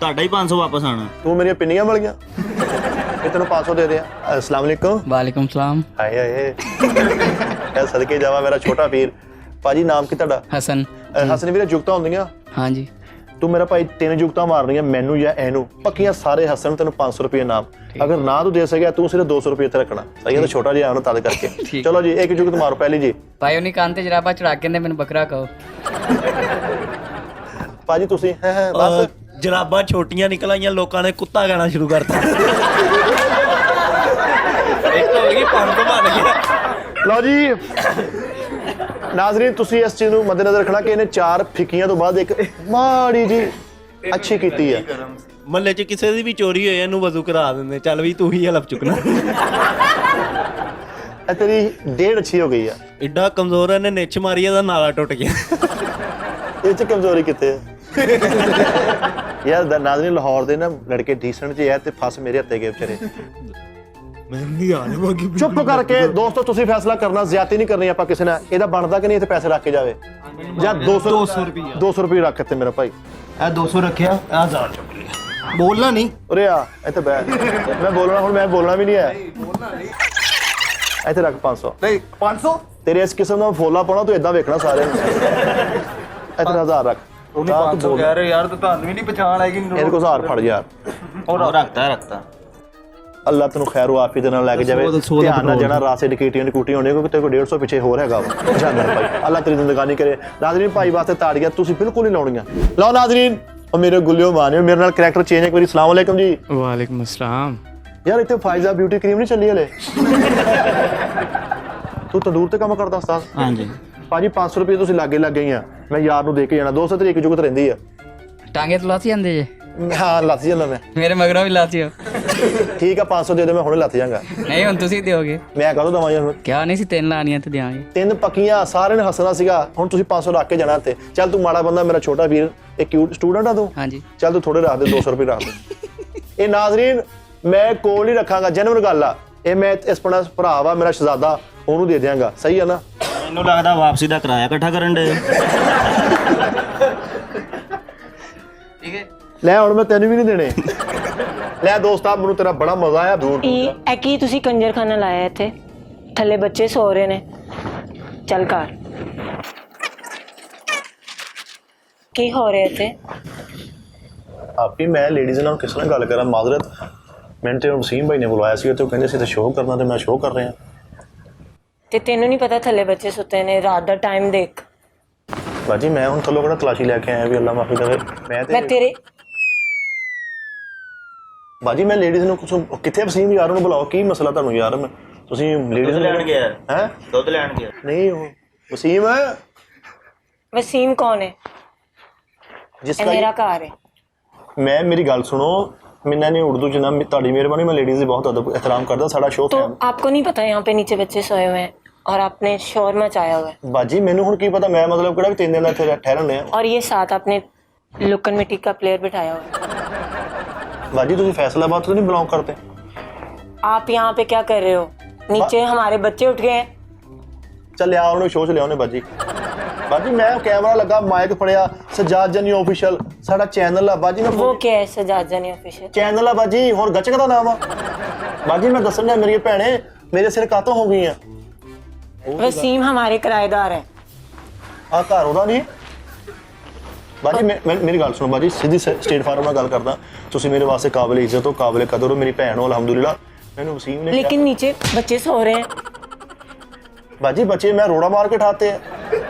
ਤੁਹਾਡਾ ਹੀ 500 ਵਾਪਸ ਆਣਾ। ਤੂੰ ਮੇਰੀਆਂ ਪਿੰਨੀਆਂ ਮਿਲ ਗਈਆਂ, ਇਹ ਤੈਨੂੰ 500 ਦੇ ਦਿਆ। ਅਸਲਾਮ ਵਾਲੇਕੁਮ। ਵਾਲੇਕੁਮ ਸਲਾਮ। ਹਾਏ ਹਾਏ ਇਹ ਸਦਕੇ ਜਾਵਾ ਮੇਰਾ ਛੋਟਾ ਵੀਰ। ਭਾਜੀ ਨਾਮ ਕੀ ਤੁਹਾਡਾ? ਹਸਨ। ਹਸਨ ਵੀਰੇ ਜੁਗਤਾਂ ਹੁੰਦੀਆਂ। ਹਾਂਜੀ ਤੂੰ ਮੇਰਾ ਭਾਈ 3 ਜੁਗਤਾਂ ਮਾਰਨੀਆਂ, ਮੈਨੂੰ ਜਾਂ ਇਹਨੂੰ ਪੱਕੀਆਂ, ਸਾਰੇ ਹੱਸਣ। ਤੈਨੂੰ 500 ਰੁਪਏ ਨਾਮ। ਅਗਰ ਨਾ ਤੂੰ ਦੇ ਸਕਿਆ ਤੂੰ ਸਿਰਫ 200 ਰੁਪਏ ਇੱਥੇ ਰੱਖਣਾ। ਸਹੀ ਹੈ ਤਾਂ ਛੋਟਾ ਜਿਹਾ ਉਹਨੂੰ ਤਦ ਕਰਕੇ। ਚਲੋ ਜੀ ਇੱਕ ਜੁਗਤ ਮਾਰੋ ਪਹਿਲੀ ਜੀ। ਭਾਈ ਉਹਨੇ ਕੰਨ ਤੇ ਜਰਾਬਾ ਚੜਾ ਕੇ ਮੈਨੂੰ ਬੱਕਰਾ ਕਹੋ। ਭਾਜੀ ਤੁਸੀਂ ਬਸ ਜਰਾਬਾਂ ਛੋਟੀਆਂ ਨਿਕਲ ਆਈਆਂ, ਲੋਕਾਂ ਨੇ ਕੁੱਤਾ ਗਾਣਾ ਸ਼ੁਰੂ ਕਰਤਾ। ਇੱਕ ਹੋ ਗਈ ਪੰਪ ਬਣ ਗਿਆ। ਲਓ ਜੀ ਨਾਜ਼ਰੀਨ ਤੁਸੀਂ ਇਸ ਚੀਜ਼ ਨੂੰ ਮੱਦੇਨਜ਼ਰ ਰੱਖਣਾ ਕਿ ਇਹਨੇ 4 ਫਿੱਕੀਆਂ ਤੋਂ ਬਾਅਦ ਇੱਕ ਮਾੜੀ ਜੀ ਅੱਛੀ ਕੀਤੀ ਹੈ। ਮਹੱਲੇ 'ਚ ਕਿਸੇ ਦੀ ਵੀ ਚੋਰੀ ਹੋਈ ਇਹਨੂੰ ਵਜ਼ੂ ਕਰਾ ਦਿੰਦੇ, ਚੱਲ ਵੀ ਤੂੰ ਹੀ ਹਲਫ ਚੁੱਕਣਾ। ਇਹ ਤੇਰੀ ਡੇਢ ਅੱਛੀ ਹੋ ਗਈ ਆ। ਐਡਾ ਕਮਜ਼ੋਰ ਇਹਨੇ ਨਿੱਛ ਮਾਰੀ, ਇਹਦਾ ਨਾਲਾ ਟੁੱਟ ਗਿਆ। ਇਹ ਚ ਕਮਜ਼ੋਰੀ ਕਿੱਥੇ ਹੈ ਯਾਰ? ਨਾਜ਼ਰੀਨ ਲਾਹੌਰ ਦੇ ਨਾ ਲੜਕੇ ਡੀਸੈਂਟ ਜਿਹੇ ਆ ਤੇ ਫਸ ਮੇਰੇ ਹੱਥੇ ਗਏ ਵਿਚਾਰੇ। ਚੁੱਪ ਕਰਕੇ ਦੋਸਤੋ ਤੁਸੀਂ ਫੈਸਲਾ ਕਰਨਾ, ਜ਼ਿਆਦਤੀ ਨਹੀਂ ਕਰਨੀ ਆਪਾਂ ਕਿਸੇ ਨਾਲ। ਇਹਦਾ ਬਣਦਾ ਕਿ ਨਹੀਂ ਇੱਥੇ ਪੈਸੇ ਰੱਖ ਕੇ ਜਾਵੇ ਜਾਂ 200 ਰੁਪਏ ਰੱਖ ਇੱਥੇ ਮੇਰਾ ਭਾਈ। ਇਹ 200 ਰੱਖਿਆ, ਇਹ 1000 ਚੁੱਕ ਲਿਆ। ਬੋਲਣਾ ਨਹੀਂ। ਉਰੇ ਆ ਇੱਥੇ ਬੈ। ਮੈਂ ਬੋਲਣਾ ਹੁਣ, ਮੈਂ ਬੋਲਣਾ ਵੀ ਨਹੀਂ ਹੈ। ਇੱਥੇ ਰੱਖ 500। ਨਹੀਂ 500 ਤੇਰੇ ਇਸ ਕਿਸਮ ਦਾ ਫੋਲਾ ਪਾਉਣਾ ਤੂੰ ਇਦਾਂ ਵੇਖਣਾ ਸਾਰੇ ਨੂੰ। ਇੱਥੇ 1000 ਰੱਖ। ਉਹਨੂੰ 500 ਕਹਿ ਰਹੇ ਯਾਰ, ਤੁਹਾਨੂੰ ਵੀ ਨਹੀਂ ਪਛਾਣ ਆਏਗੀ। ਇਹਦੇ ਕੋਲ 1000 ਫੜ ਯਾਰ। ਉਹ ਰੱਖਤਾ। ਅੱਲਾ ਤੈਨੂੰ ਖੈਰ ਆਫੀਅਤ ਦੇ ਨਾਲ ਲੈ ਕੇ ਜਾਵੇ। ਧਿਆਨ ਨਾਲ ਜਾਣਾ, ਰਾਸੇ ਡਿਕੀਟੀਆਂ ਡਿਕੂਟੀਆਂ ਹੋਣੀਆਂ ਕਿਉਂਕਿ ਤੇਰੇ ਕੋਲ 150 ਪਿੱਛੇ ਹੋਰ ਹੈਗਾ ਵਾ। ਜਾਨਣ ਭਾਈ ਅੱਲਾ ਤੇਰੀ ਜ਼ਿੰਦਗਾਨੀ ਕਰੇ। ਨਾਜ਼ਰੀਨ ਭਾਈ ਵਾਸਤੇ ਤਾੜੀਆਂ ਤੁਸੀਂ ਬਿਲਕੁਲ ਹੀ ਲਾਉਣੀਆਂ। ਲਓ ਨਾਜ਼ਰੀਨ ਉਹ ਮੇਰੇ ਗੁੱਲਿਓ ਮਾਨਿਓ ਮੇਰੇ ਨਾਲ ਕਰੈਕਟਰ ਚੇਂਜ ਇੱਕ ਵਾਰੀ। ਸਲਾਮ ਅਲੈਕਮ ਜੀ। ਵਾਲੇਕੁਮ ਅਸਲਾਮ। ਯਾਰ ਇੱਥੇ ਫਾਇਜ਼ਾ ਬਿਊਟੀ ਕਰੀਮ ਨਹੀਂ ਚੱਲੀ ਹਲੇ? ਤੂੰ ਤੰਦੂਰ ਤੇ ਕੰਮ ਕਰਦਾ ਉਸਤਾਦ? ਹਾਂਜੀ ਭਾਜੀ 500 ਰੁਪਏ ਤੁਸੀਂ ਲਾਗੇ ਲੱਗ ਗਈ ਆ। ਮੈਂ ਯਾਰ ਨੂੰ ਦੇ ਕੇ ਜਾਣਾ। 200 ਤਰੀਕ ਜੁਗਤ ਰਹਿੰਦੀ ਆ। ਟਾਂਗੇ ਤੋਂ ਲਾਤੀ ਜਾਂਦੇ ਜੇ? ਹਾਂ ਲੱਥ ਜਾਂਦਾ ਮੈਂ। ਮੇਰੇ ਮਗਰੋਂ ਵੀ ਲਾਤੀ ਹੋ। ਠੀਕ ਆ 500 ਦੇ ਦੇ ਮੈਂ ਹੁਣੇ ਲੱਥ ਜਾਗਾ। ਨਹੀਂ ਹੁਣ ਤੁਸੀਂ ਦਿਓਗੇ? ਮੈਂ ਕਦੋਂ ਦਵਾਂ ਯਾਰ? ਕਿਹਾ ਨਹੀਂ ਸੀ 3 ਲਾਣੀਆਂ ਤੇ ਦਿਆਂਗੇ। 3 ਪੱਕੀਆਂ ਸਾਰਿਆਂ ਨੇ ਹੱਸਣਾ ਸੀਗਾ। ਹੁਣ ਤੁਸੀਂ 500 ਰੱਖ ਕੇ ਜਾਣਾ ਤੇ ਚੱਲ ਤੂੰ ਮਾੜਾ ਬੰਦਾ ਮੇਰਾ ਛੋਟਾ ਵੀਰ ਇਹ ਕਿਊਟ ਸਟੂਡੈਂਟ ਆ ਤੂੰ। ਹਾਂਜੀ ਚੱਲ ਤੂੰ ਥੋੜੇ ਰੱਖ ਦੇ 200 ਰੁਪਏ ਰੱਖ ਦੇ। ਇਹ ਨਾਜ਼ਰੀਨ ਮੈਂ ਕੋਲ ਹੀ ਰੱਖਾਂਗਾ। ਜੈਨੂਇਨ ਗੱਲ ਆ ਇਹ। ਮੈਂ ਇਸ ਪਣਾ ਭਰਾ ਵਾ ਮੇਰਾ ਸ਼ਹਜ਼ਾਦਾ ਉਹਨੂੰ ਦੇ ਦਿਆਂਗਾ। ਸਹੀ ਆ ਨਾ? ਮੈਨੂੰ ਲੱਗਦਾ ਵਾਪਸੀ ਦਾ ਕਿਰਾਇਆ ਇਕੱਠਾ ਕਰਨ ਦੇ। ਠੀਕ ਹੈ। ਲੈ ਹੁਣ ਮੈਂ ਤੈਨੂੰ ਵੀ ਨਹੀਂ ਦੇਣੇ। ਲੈ ਦੋਸਤਾ ਮੈਨੂੰ ਤੇਰਾ ਬੜਾ ਮਜ਼ਾ ਆਇਆ। ਇਹ ਕੀ ਤੁਸੀਂ ਕੰਜਰਖਾਨਾ ਲਾਇਆ ਇੱਥੇ? ਥੱਲੇ ਬੱਚੇ ਸੋ ਰਹੇ ਨੇ। ਚੱਲ ਘਰ। ਕੀ ਹੋ ਰਿਹਾ ਇੱਥੇ? ਆਪੀ ਮੈਂ ਲੇਡੀਜ਼ ਨਾਲ ਕਿਸ ਨਾਲ ਗੱਲ ਕਰਾਂ? ਮਾਜ਼ਰਤ ਮੈਨੂੰ ਤੇ ਵਸੀਮ ਭਾਈ ਨੇ ਬੁਲਾਇਆ ਸੀ ਤੇ ਉਹ ਕਹਿੰਦੇ ਸੀ ਤੇ ਸ਼ੋਅ ਕਰਨਾ ਤੇ ਮੈਂ ਸ਼ੋਅ ਕਰ ਰਿਹਾ। ਤੇ ਤੈਨੂੰ ਨਹੀਂ ਪਤਾ ਥੱਲੇ ਬੱਚੇ ਸੁੱਤੇ ਨੇ? ਰਾਤ ਦਾ ਟਾਈਮ ਦੇਖ। ਬਾਜੀ ਮੈਂ ਹੁਣ ਥੱਲੋਂ ਕਿਹੜਾ ਤਲਾਸ਼ੀ ਲੈ ਕੇ ਆਇਆ ਵੀ ਅੱਲਾ ਮਾਫੀ ਦੇਵੇ। ਮੈਂ ਤੇਰੇ ਬਾਜੀ ਮੈਂ ਲੇਡੀਜ਼ ਨੂੰ ਕੁਛ ਕਿੱਥੇ ਵਸੀਮ ਯਾਰ ਨੂੰ ਬੁਲਾਓ। ਕੀ ਮਸਲਾ ਤੁਹਾਨੂੰ ਯਾਰ? ਮੈਂ ਤੁਸੀਂ ਲੇਡੀਜ਼ ਲੈਣ ਗਿਆ ਹੈ? ਦੁੱਧ ਲੈਣ ਗਿਆ। ਨਹੀਂ ਉਹ ਵਸੀਮ ਹੈ। ਵਸੀਮ ਕੌਣ ਹੈ? ਜਿਸ ਇਹ ਮੇਰਾ ਘਰ ਹੈ। ਮੈਂ ਮੇਰੀ ਗੱਲ ਸੁਣੋ। मैंने नहीं उर्दू जना ताड़ी मेहरबानी। मैं लेडीज़ बहुत अदब एहतराम करता। साड़ा शो तो आपको नहीं पता यहाँ पे नीचे बच्चे सोए हुए हैं और आपने शोर मचाया हुआ है? बाजी मैनू हुण की पता। मैं मतलब किहड़ा 3 दिन इत्थे ठहरने आ। और ये साथ आपने लुकन मिट्टी का प्लेयर बिठाया हुआ है। बाजी तुसीं फैसलाबाद तो नहीं बिलोंग करते? आप यहाँ पे क्या कर रहे हो? नीचे हमारे बच्चे उठ गए हैं। चल लिया उन्हें शो च लिया उन्हें बाजी। बाजी मैं कैमरा लगा माइक फड़िया सजाद जनी ऑफिशियल साडा चैनल है बाजी। मैं वो क्या है सजाद जनी ऑफिशियल? चैनल है बाजी। होर गचक दा नाम है बाजी। मैं दसन मेरी भैने मेरे सिर कातों हो गई हैं। वसीम हमारे किराएदार हैं। आ घर ओदा नहीं बाजी। मेरी गल सुनो बाजी सीधी स्ट्रेट फॉरवर्ड नाल गल करदा। तुसीं मेरे वास्ते काबिल इज्जत हो काबिल कदर हो। मेरी भैन हो अल्हम्दुलिल्लाह। मैनू वसीम ने लेकिन नीचे बच्चे सो रहे हैं। बाजी बच्चे मैं रोड़ा मार के उठाते हैं।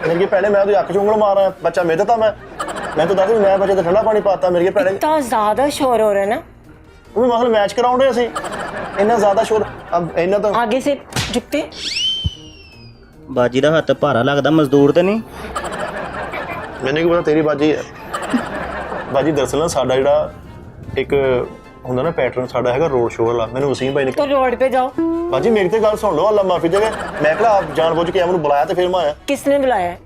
मेरी भैने मैं तो अख चुंगल मार रहा है। बच्चा मेरे था मैं तो दस मैं बच्चे तो ठंडा पानी पाता। मेरी भैने इतना ज्यादा शोर हो रहा है ना। वो भी मतलब मैच कराउंड रहे सी इन्ना ज्यादा शोर। अब इन्ना तो आगे से झुकते। ਬਾਜੀ ਦਾ ਹੱਥ ਭਾਰਾ ਲੱਗਦਾ ਮਜ਼ਦੂਰ ਤੇ ਨਹੀਂ। मैंने की पता तेरी बाजी है। बाजी दरअसल ना साडा जिहड़ा एक ਹੁੰਦਾ ਨਾ ਪੈਟਰਨ ਸਾਡਾ ਹੈਗਾ ਰੋਡ ਸ਼ੋਅ ਵਾਲਾ। ਮੈਨੂੰ ਵਸੀਮ ਭਾਈ ਨੇ तो रोड पे जाओ। ਬਾਜੀ ਮੇਰੀ ਤੇ ਗੱਲ ਸੁਣ ਲਓ ਅੱਲਾ ਮਾਫੀ ਦੇਵੇ। ਮੈਂ ਕਿਹਾ ਆਪ ਜਾਣਬੁੱਝ ਕੇ ਮੈਨੂੰ ਬੁਲਾਇਆ ਤੇ ਫਿਰ ਮੈਂ ਆਇਆ। किसने बुलाया है?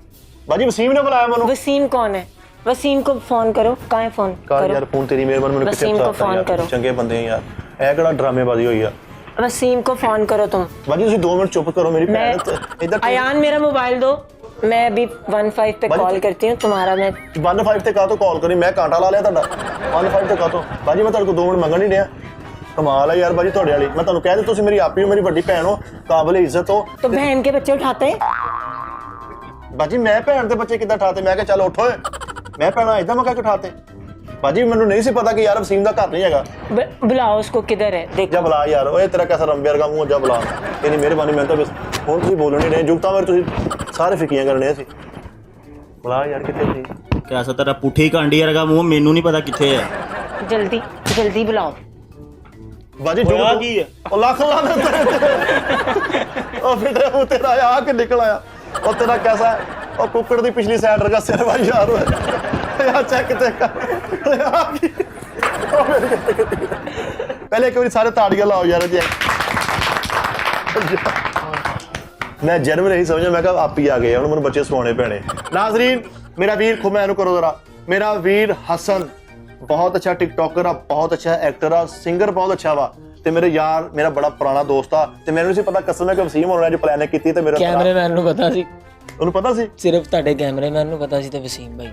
ਬਾਜੀ ਵਸੀਮ ਨੇ ਬੁਲਾਇਆ ਮੈਨੂੰ। वसीम कौन है? वसीम को फोन करो। कहाँ है फोन? ਕਾਰ करो। ਯਾਰ ਫੋਨ ਤੇਰੀ ਮਿਹਰਬਾਨੀ ਮੈਨੂੰ ਕਿੱਥੇ ਵਸੀਮ को ਪਤਾ फोन ਯਾਰ। करो। ਚੰਗੇ ਬੰਦੇ ਆ ਯਾਰ। ਇਹ ਕਿਹੜਾ ਡਰਾਮੇਬਾਜ਼ੀ ਹੋਈ ਆ? वसीम को फोन करो तुम। ਬਾਜੀ ਤੁਸੀਂ 2 ਮਿੰਟ ਚੁੱਪ ਕਰੋ। ਮੇਰੀ ਭੈਣ ਇੱਧਰ अयान मेरा मोबाइल दो। मैं अभी 15 पे कॉल करती हूँ तुम्हारा। मैं 15 ਤੇ ਕਾਹ ਤੋਂ ਕਾਲ ਕਰੀ? ਮੈਂ ਕਾਂਟਾ ਲਾ ਲਿਆ ਤੁਹਾਡਾ। 15 ਤੇ ਕਾਹ ਤੋਂ? ਬਾਜੀ ਮੈਂ ਤੁਹਾਡੇ ਕੋਲ 2 ਮਿੰਟ ਮੰਗਣ ਨਹੀਂ ਡਿਆ। ਕਮਾਲ ਹੈ ਯਾਰ ਬਾਜੀ ਤੁਹਾਡੇ ਵਾਲੀ। ਮੈਂ ਤੁਹਾਨੂੰ ਕਹਿ ਦਿੱਤਾ ਤੁਸੀਂ ਮੇਰੀ ਆਪੀ ਹੋ ਮੇਰੀ ਵੱਡੀ ਭੈਣ ਹੋ ਕਾਬਿਲ ਇੱਜ਼ਤ ਹੋ। तो बहन के बच्चे उठाते हैं। ਬਾਜੀ ਮੈਂ ਭੈਣ ਦੇ ਬੱਚੇ ਕਿੱਦਾਂ ਠਾਤੇ? ਮੈਂ ਕਿਹਾ ਚੱਲ ਉੱਠ ਓਏ। ਮੈਂ ਭੈਣਾ ਇਦਾਂ ਮੈਂ ਕਹਿ ਕੇ ਠਾਤੇ? ਬਾਜੀ ਮੈਨੂੰ ਨਹੀਂ ਸੀ ਪਤਾ ਕਿ ਯਾਰ ਵਸੀਮ ਦਾ ਘਰ ਨਹੀਂ ਹੈਗਾ। बुलाओ उसको। किधर है देखो। ਜਾ ਬੁਲਾ ਯਾਰ। ਓਏ ਤੇਰਾ ਕੈਸਾ ਰੰਬੇ ਵਰਗਾ ਮੂੰਹ ਜਾ ਬੁਲਾ। ਤੇਰੀ ਮਿਹਰਬਾਨੀ। ਮੈਂ ਤਾਂ ਬਸ ਹੁਣ ਤੁਸੀਂ ਬੋਲਣ ਨਹੀਂ ਰਹੇ ਜੁਗਤਾਂ ਮੇਰੇ ਤੁਸੀਂ ਸਾਰੇ ਫਿੱਕੀਆਂ ਕਰਨੇ ਸੀ। ਬੁਲਾ ਯਾਰ ਕਿੱਥੇ ਸੀ? ਕਿਆ ਤੇਰਾ ਪੁੱਠੀ ਕਾਂਡੀ ਵਰਗਾ ਮੂੰਹ ਮੈਨੂੰ ਨਹੀਂ ਪਤਾ ਕਿੱਥੇ ਹੈ। जल्दी जल्दी बुलाओ। ਬਾਜੀ ਜੋ ਕੀ ਹੈ? ਉਹ ਲੱਖ ਲਾ ਦੇ ਉਹ ਫਿਰ ਉਹ ਤੇਰਾ ਆ ਕੇ ਨਿਕਲ ਆਇਆ। ਉਹ ਤੇਰਾ ਕੈਸਾ ਹੈ? ਉਹ ਕੁੱਕੜ ਦੀ ਪਿਛਲੀ ਸਾਈਡ ਰਗਾ ਸਿਰ ਭਾਈ ਯਾਰ ਯਾਰ ਚੈੱਕ ਤੇ ਪਹਿਲੇ ਇੱਕ ਵਾਰੀ ਸਾਰੇ ਤਾੜੀਆਂ ਲਾਓ ਯਾਰ ਜੀ। ਮੈਂ ਜਨਮ ਨਹੀਂ ਸਮਝਿਆ। ਮੈਂ ਕਿਹਾ ਆਪੀ ਆ ਗਏ ਹੁਣ ਮੈਨੂੰ ਬੱਚੇ ਸਵਾਉਣੇ ਪੈਣੇ। ਨਾਜ਼ਰੀਨ ਮੇਰਾ ਵੀਰ ਖੁਮਾ ਇਹਨੂੰ ਕਰੋ ਜ਼ਰਾ। ਮੇਰਾ ਵੀਰ ਹਸਨ ਬਹੁਤ ਅੱਛਾ ਟਿਕਟੋਕਰ ਆ ਬਹੁਤ ਅੱਛਾ ਐਕਟਰ ਆ ਸਿੰਗਰ ਬਹੁਤ ਅੱਛਾ ਵਾ ਤੇ ਮੇਰੇ ਯਾਰ ਮੇਰਾ ਬੜਾ ਪੁਰਾਣਾ ਦੋਸਤ ਆ ਤੇ ਮੈਨੂੰ ਨਹੀਂ ਸੀ ਪਤਾ ਕਸਮ ਹੈ ਕਿ ਵਸੀਮ ਹੋਣਾ ਜੋ ਪਲਾਨ ਕੀਤੀ ਤੇ ਮੇਰਾ ਕੈਮਰਾਮੈਨ ਨੂੰ ਪਤਾ ਸੀ। ਉਹਨੂੰ ਪਤਾ ਸੀ ਸਿਰਫ ਤੁਹਾਡੇ ਕੈਮਰਾਮੈਨ ਨੂੰ ਪਤਾ ਸੀ ਤੇ ਵਸੀਮ ਭਾਈ।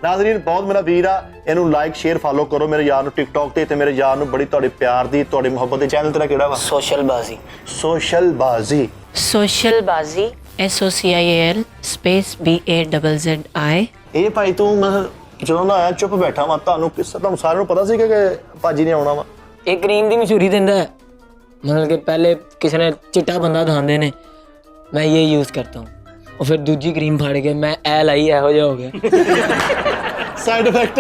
ਨਾਜ਼ਰੀਨ ਬਹੁਤ ਮੇਰਾ ਵੀਰ ਆ। ਇਹਨੂੰ ਲਾਈਕ ਸ਼ੇਅਰ ਫਾਲੋ ਕਰੋ ਮੇਰੇ ਯਾਰ ਨੂੰ ਟਿਕਟੌਕ ਤੇ ਮੇਰੇ ਯਾਰ ਨੂੰ ਬੜੀ ਤੁਹਾਡੇ ਪਿਆਰ ਦੀ ਤੁਹਾਡੀ ਮੁਹੱਬਤ ਦੇ ਚੈਨਲ ਤੇਰਾ ਕਿਹੜਾ ਵਾ? ਸੋਸ਼ਲ ਬਾਜ਼ੀ। ਸੋਸ਼ਲ ਬਾਜ਼ੀ। सोशल बाजी SOCIAL स्पेस BAZZI। ਇਹ ਭਾਈ ਤੂੰ ਮੈਂ ਜਦੋਂ ਨਾ ਆਇਆ ਚੁੱਪ ਬੈਠਾ ਵਾ। ਤੁਹਾਨੂੰ ਸਾਰਿਆਂ ਨੂੰ ਪਤਾ ਸੀ ਕਿ ਭਾਜੀ ਨੇ ਆਉਣਾ ਵਾ। ਇਹ ਕਰੀਮ ਦੀ ਮਸ਼ਹੂਰੀ ਦਿੰਦਾ ਹੈ। मतलब कि पहले किसी ने चिट्टा बंदा दिखाते ने, मैं ये यूज़ करता हूँ, और फिर दूजी क्रीम फाड़ के मैं ए लाई ਇਹੋ ਜਿਹਾ ਹੋ ਗਿਆ। Side effect.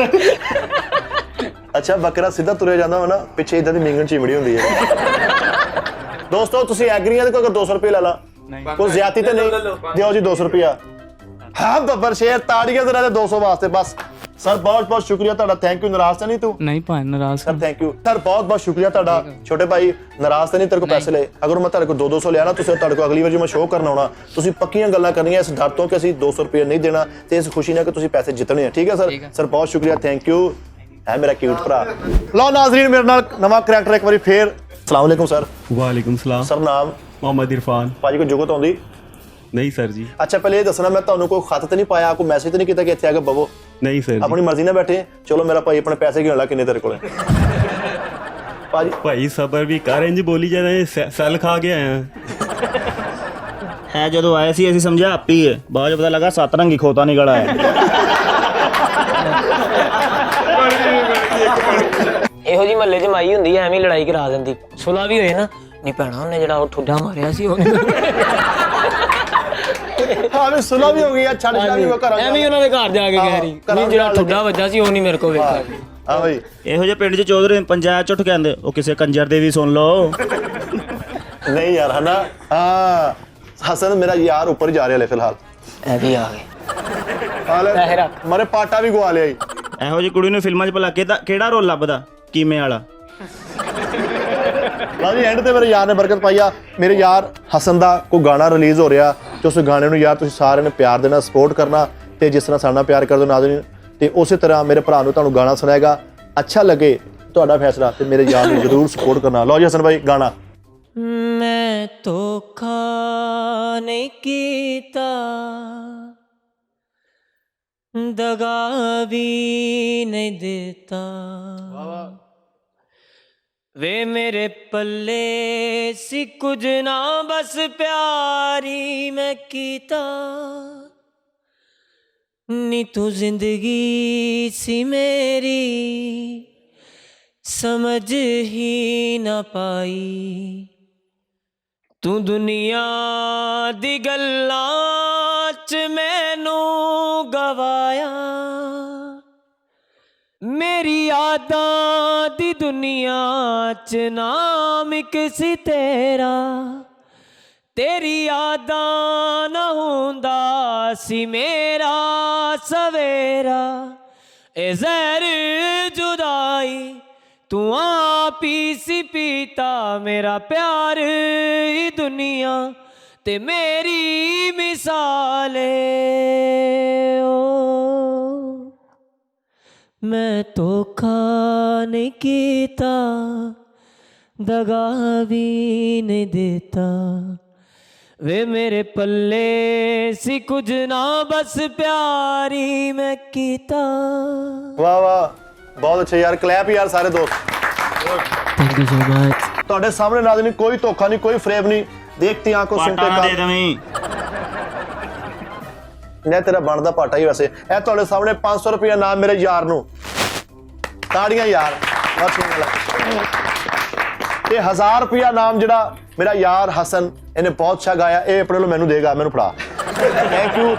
ਅੱਛਾ ਬੱਕਰਾ ਸਿੱਧਾ ਤੁਰਿਆ ਜਾਂਦਾ ਵਾ ਨਾ, ਪਿੱਛੇ ਇਦਾਂ ਦੀ ਮਿੰਗਣ ਚਿਮੜੀ ਹੁੰਦੀ ਹੈ। ਦੋਸਤੋ ਤੁਸੀਂ ਐਗਰੀ ਆ ਤੇ ਕੋਈ 200 ਰੁਪਏ ਲੈ ਲਾ, ਕੋਈ ਜ਼ਿਆਦਤੀ ਤੇ ਨਹੀਂ, ਦਿਓ ਜੀ 200 ਰੁਪਿਆ। ਹਾਂ ਬੱਬਰ ਸ਼ੇਰ ਤਾੜੀਆਂ ਜ਼ਰਾ 200 ਵਾਸਤੇ ਬਸ। ਸਰ ਬਹੁਤ ਬਹੁਤ ਸ਼ੁਕਰੀਆ ਤੁਹਾਡਾ, ਥੈਂਕ ਯੂ। ਨਾਰਾਜ਼ ਤਾਂ ਨਹੀਂ ਤੂੰ? ਨਹੀਂ ਭਾਈ ਨਾਰਾਜ਼ ਸਰ ਥੈਂਕ ਯੂ ਸਰ, ਬਹੁਤ ਬਹੁਤ ਸ਼ੁਕਰੀਆ ਤੁਹਾਡਾ। ਛੋਟੇ ਭਾਈ ਨਾਰਾਜ਼ ਤਾਂ ਨਹੀਂ, ਤੇਰੇ ਕੋਲ ਪੈਸੇ ਲਏ? ਅਗਰ ਮੈਂ ਤੁਹਾਡੇ ਕੋਲ 200 ਲਿਆ ਨਾ, ਤੁਸੀਂ ਤੁਹਾਡੇ ਕੋਲ ਅਗਲੀ ਵਾਰ ਜੇ ਮੈਂ ਸ਼ੋਅ ਕਰਨ ਆਉਣਾ, ਤੁਸੀਂ ਪੱਕੀਆਂ ਗੱਲਾਂ ਕਰਨੀਆਂ ਇਸ ਡਰ ਤੋਂ ਕਿ ਅਸੀਂ 200 ਰੁਪਏ ਨਹੀਂ ਦੇਣਾ, ਤੇ ਇਸ ਖੁਸ਼ੀ ਨਾਲ ਕਿ ਤੁਸੀਂ ਪੈਸੇ ਜਿੱਤਣੇ ਆ। ਠੀਕ ਹੈ ਸਰ? ਸਰ ਬਹੁਤ ਸ਼ੁਕਰੀਆ, ਥੈਂਕ ਯੂ। ਹੈ ਮੇਰਾ ਕਿਊਟ ਭਰਾ। ਲਓ ਨਾਜ਼ਰੀਨ, ਮੇਰੇ ਨਾਲ ਨਵਾਂ ਕਰੈਕਟਰ ਇੱਕ ਵਾਰੀ ਫੇਰ। ਅਸਲਾਮ ਵਾਲੇਕੁਮ ਸਰ। ਵਾਲੇਕੁਮ ਸਲਾਮ। ਸਰ ਨਾਮ? ਮੁਹੰਮਦ ਇਰਫਾਨ। ਭਾਜੀ ਕੋਈ ਜੁਗਤ ਆਉਂਦੀ? ਨਹੀਂ ਸਰ ਜੀ। ਅੱਛਾ ਪਹਿਲੇ ਇਹ ਦੱਸਣਾ, ਮੈਂ ਤੁਹਾਨੂੰ ਕੋਈ ਖਤ ਤੇ ਨਹੀਂ ਪਾਇਆ, ਕੋਈ ਮੈਸੇਜ ਤੇ ਨਹੀਂ ਕੀਤਾ ਕਿ ਇੱਥੇ ਆ ਕੇ ਬਵੋ? ਨਹੀਂ ਸਰ ਆਪਣੀ ਮਰਜ਼ੀ ਨਾਲ ਬੈਠੇ? ਚਲੋ ਮੇਰਾ ਭਾਈ ਆਪਣੇ ਪੈਸੇ ਗਿਣ ਲਾ, ਕਿੰਨੇ ਤੇਰੇ ਕੋਲ ਭਾਜੀ? ਭਾਈ ਸਬਰ ਵੀ ਕਰ, ਇੰਜ ਬੋਲੀ ਜਾਂਦੇ ਸੈੱਲ ਖਾ ਕੇ ਆਇਆ। ਹੈ ਜਦੋਂ ਆਏ ਸੀ ਅਸੀਂ ਸਮਝਿਆ ਆਪੀ ਹੈ, ਬਾਅਦ 'ਚ ਪਤਾ ਲੱਗਾ ਸਤਰੰਗੀ ਖੋਤਾ ਨਿਕਲ ਆਇਆ। ਇਹੋ ਜੀ ਮਹੱਲੇ 'ਚ ਮਾਈ ਹੁੰਦੀ ਐ, ਐਵੇਂ ਹੀ ਲੜਾਈ ਕਰਾ ਦਿੰਦੀ। ਸੁਲਾ ਵੀ ਹੋਏ ਨਾ, ਨਹੀਂ ਭੈਣਾ ਉਹਨੇ ਜਿਹੜਾ ਉਹ ਠੁੱਡਾ ਮਾਰਿਆ ਸੀ ਉਹ ਹਾਂ ਵੀ ਸੁਲਾ ਵੀ ਹੋ ਗਈ ਆ, ਛੱਡ ਜਾ ਵੀ ਘਰ ਐਵੇਂ ਹੀ ਉਹਨਾਂ ਦੇ ਘਰ ਜਾ ਕੇ ਕਹਿ ਰਹੀ, ਨਹੀਂ ਜਿਹੜਾ ਠੁੱਡਾ ਵੱਜਾ ਸੀ ਉਹ ਨਹੀਂ ਮੇਰੇ ਕੋਲ ਵੇਖਿਆ। ਹਾਂ ਭਾਈ ਇਹੋ ਜਿਹੇ ਪਿੰਡ 'ਚ ਚੌਧਰੀ ਪੰਚਾਇਤ 'ਚ ਉੱਠ ਕੇ ਆਂਦੇ, ਉਹ ਕਿਸੇ ਕੰਜਰ ਦੇ ਵੀ ਸੁਣ ਲਓ। ਨਹੀਂ ਯਾਰ ਹਨਾ। ਹਾਂ ਹਸਨ ਮੇਰਾ ਯਾਰ ਉੱਪਰ ਹੀ ਜਾ ਰਿਹਾ ਲੈ ਫਿਲਹਾਲ। ਐ ਵੀ ਆ ਗਏ। ਹਾਲੇ ਮਾਰੇ ਪਾਟਾ ਵੀ ਗਵਾ ਲਿਆ ਈ। ਇਹੋ ਜਿਹੀ ਕੁੜੀ ਨੂੰ ਫਿਲਮਾਂ 'ਚ ਭਲਾ ਕਿਹੜਾ ਰੋਲ ਲੱਭਦਾ, ਕੀਮੇ ਵਾਲਾ? ਬਾਜੀ ਐਂਡ ਤੇ ਮੇਰੇ ਯਾਰ ਨੇ ਬਰਕਤ ਪਾਈ ਆ। ਮੇਰੇ ਯਾਰ ਹਸਨ ਦਾ ਕੋਈ ਗਾਣਾ ਰਿਲੀਜ਼ ਹੋ ਰਿਹਾ, ਤੇ ਉਸ ਗਾਣੇ ਨੂੰ ਯਾਰ ਤੁਸੀਂ ਸਾਰਿਆਂ ਨੇ ਪਿਆਰ ਦੇਣਾ, ਸਪੋਰਟ ਕਰਨਾ, ਤੇ ਜਿਸ ਤਰ੍ਹਾਂ ਸਾਡਾ ਪਿਆਰ ਕਰਦੇ ਨਾਜ਼ਰੀਨ, ਤੇ ਉਸੇ ਤਰ੍ਹਾਂ ਮੇਰੇ ਭਰਾ ਨੂੰ ਤੁਹਾਨੂੰ ਗਾਣਾ ਸੁਣਾਏਗਾ। ਅੱਛਾ ਲੱਗੇ ਤੁਹਾਡਾ ਫੈਸਲਾ, ਤੇ ਮੇਰੇ ਯਾਰ ਨੂੰ ਜ਼ਰੂਰ ਸਪੋਰਟ ਕਰਨਾ। ਲਓ ਜੀ ਹਸਨ ਭਾਈ ਗਾਣਾ। ਮੈਂ ਧੋਖਾ ਨਹੀਂ ਕੀਤਾ, ਦਗਾ ਵੀ ਨਹੀਂ ਦਿੱਤਾ, ਵੇ ਮੇਰੇ ਪੱਲੇ ਸੀ ਕੁਝ ਨਾ ਬਸ ਪਿਆਰੀ ਮੈਂ ਕੀਤਾ, ਨੀ ਤੂੰ ਜ਼ਿੰਦਗੀ ਸੀ ਮੇਰੀ ਸਮਝ ਹੀ ਨਾ ਪਾਈ, ਤੂੰ ਦੁਨੀਆ ਦੀ ਗੱਲਾਂ 'ਚ ਮੈਨੂੰ ਗਵਾਇਆ, ਮੇਰੀ ਯਾਦਾਂ ਦੀ ਦੁਨੀਆ 'ਚ ਨਾਮ ਇੱਕ ਸੀ ਤੇਰਾ, ਤੇਰੀ ਯਾਦਾਂ ਨਾ ਹੁੰਦਾ ਸੀ ਮੇਰਾ ਸਵੇਰਾ, ਇਹ ਜ਼ਹਿਰ ਜੁਦਾਈ ਤੂੰ ਆਪ ਹੀ ਸੀ ਪੀਤਾ, ਮੇਰਾ ਪਿਆਰ ਹੀ ਦੁਨੀਆ ਤੇ ਮੇਰੀ ਮਿਸਾਲ ਏ। ਓ ਮੈਂ ਧੋਖਾ ਨਹੀਂ ਕੀਤਾ, ਦਗਾ ਵੀ ਨਹੀਂ ਦਿੱਤਾ, ਵੇ ਮੇਰੇ ਪੱਲੇ ਸੀ ਕੁਝ ਨਾ ਬਸ ਪਿਆਰੀ ਮੈਂ ਕੀਤਾ। ਵਾਹ ਵਾਹ ਬਹੁਤ ਅੱਛਾ ਯਾਰ, ਕਲੈਪ ਯਾਰ ਸਾਰੇ ਦੋਸਤ। Thank you so much. ਤੁਹਾਡੇ ਸਾਹਮਣੇ ਨਾਜ਼ਰੀਨ ਕੋਈ ਧੋਖਾ ਨਹੀਂ, ਕੋਈ ਫਰੇਬ ਨਹੀਂ, ਦੇਖਤੀ ਆਂਖੋਂ ਸੁਣਤੇ ਪਾਟਾ ਦੇ ਦਵੀਂ ਨੇ ਤੇਰਾ ਬਣਦਾ ਪਾਟਾ ਹੀ। ਵੈਸੇ ਇਹ ਤੁਹਾਡੇ ਸਾਹਮਣੇ 500 ਰੁਪਏ ਨਾਮ ਮੇਰੇ ਯਾਰ ਨੂੰ, ਤਾੜੀਆਂ ਯਾਰ ਬਹੁਤ ਸੋਹਣਾ। ਤੇ 1000 ਰੁਪਏ ਨਾਮ ਜਿਹੜਾ ਮੇਰਾ ਯਾਰ ਹਸਨ, ਇਹਨੇ ਬਹੁਤ ਅੱਛਾ ਗਾਇਆ, ਇਹ ਆਪਣੇ ਵੱਲੋਂ ਮੈਨੂੰ ਦੇਗਾ, ਮੈਨੂੰ ਫੜਾ।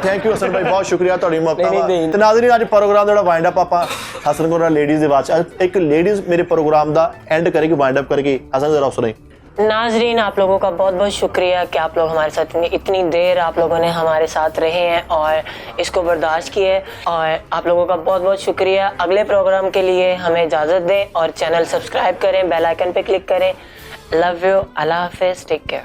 ਥੈਂਕ ਯੂ ਹਸਨ ਭਾਈ, ਬਹੁਤ ਸ਼ੁਕਰੀਆ ਤੁਹਾਡੀ ਮੁਹੱਬਤ। ਤੇ ਨਾਜ਼ਰੀਨ ਅੱਜ ਪ੍ਰੋਗਰਾਮ ਦਾ ਜਿਹੜਾ ਵਾਈਂਡ ਅਪ ਆਪਾਂ ਹਸਨ ਕੋਲ ਲੇਡੀਜ਼ ਦੇ ਬਾਅਦ ਇੱਕ ਲੇਡੀਜ਼ ਮੇਰੇ प्रोग्राम ਦਾ एंड करेगी, वाइंड अप करेगी। हसन जरा सुनाई। नाजरीन आप लोगों का बहुत बहुत शुक्रिया कि आप लोग हमारे साथ इतनी देर आप लोगों ने हमारे साथ रहे हैं और इसको बर्दाश्त किए, और आप लोगों का बहुत बहुत शुक्रिया। अगले प्रोग्राम के लिए हमें इजाज़त दें और चैनल सब्सक्राइब करें, बेल आइकन पे क्लिक करें। लव यू, अल्लाह हाफिज़, टेक केयर।